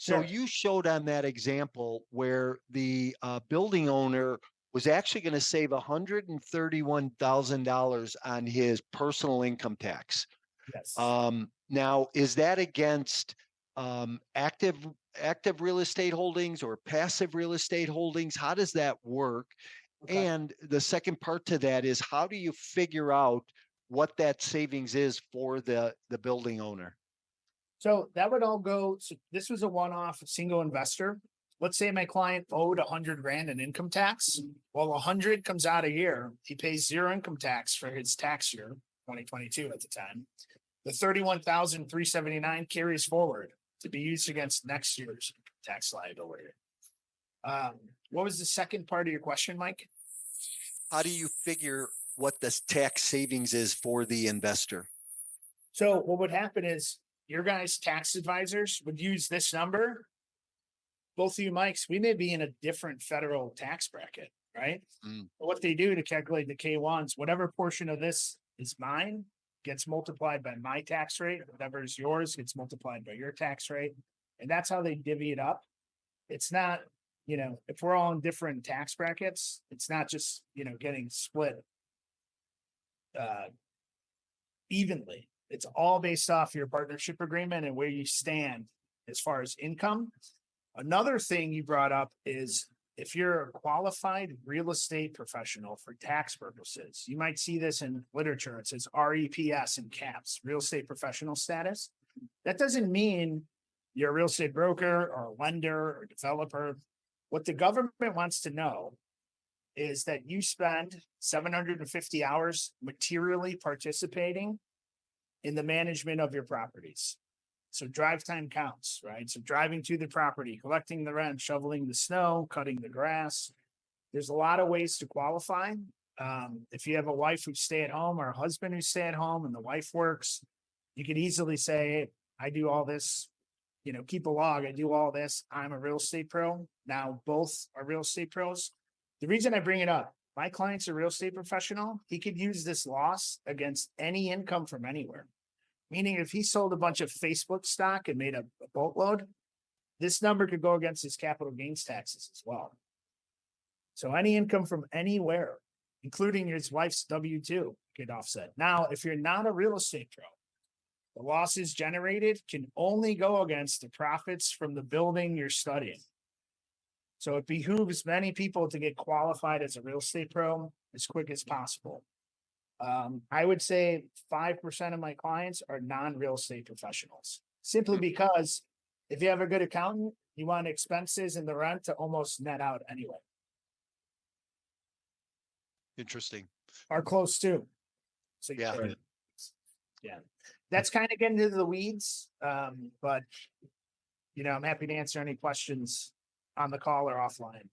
So Sure. you showed on that example where the building owner was actually going to save $131,000 on his personal income tax. Yes. Now, is that against active real estate holdings or passive real estate holdings? How does that work? Okay. And the second part to that is, how do you figure out what that savings is for the building owner? So that would all go. So this was a one-off single investor. Let's say my client owed 100 grand in income tax. Well, 100 comes out of here. He pays zero income tax for his tax year, 2022 at the time. The 31,379 carries forward to be used against next year's tax liability. What was the second part of your question, Mike? How do you figure what the tax savings is for the investor? So what would happen is your guys' tax advisors would use this number. Both of you, Mikes, we may be in a different federal tax bracket, right? Mm. But what they do to calculate the K1s, whatever portion of this is mine gets multiplied by my tax rate. Whatever is yours gets multiplied by your tax rate. And that's how they divvy it up. It's not, if we're all in different tax brackets, it's not just, getting split evenly. It's all based off your partnership agreement and where you stand as far as income. Another thing you brought up is if you're a qualified real estate professional for tax purposes, you might see this in literature. It says REPS in caps, real estate professional status. That doesn't mean you're a real estate broker or a lender or developer. What the government wants to know is that you spend 750 hours materially participating in the management of your properties. So drive time counts, right? So driving to the property, collecting the rent, shoveling the snow, cutting the grass. There's a lot of ways to qualify. If you have a wife who stay at home or a husband who stay at home and the wife works, you could easily say, hey, I do all this, keep a log. I do all this. I'm a real estate pro. Now both are real estate pros. The reason I bring it up, my client's a real estate professional. He could use this loss against any income from anywhere. Meaning if he sold a bunch of Facebook stock and made a boatload, this number could go against his capital gains taxes as well. So any income from anywhere, including his wife's W-2, could offset. Now, if you're not a real estate pro, the losses generated can only go against the profits from the building you're studying. So it behooves many people to get qualified as a real estate pro as quick as possible. I would say 5% of my clients are non-real estate professionals, simply because if you have a good accountant, you want expenses and the rent to almost net out anyway. Interesting. Are close to. So Yeah. Yeah. That's kind of getting into the weeds. But I'm happy to answer any questions on the call or offline.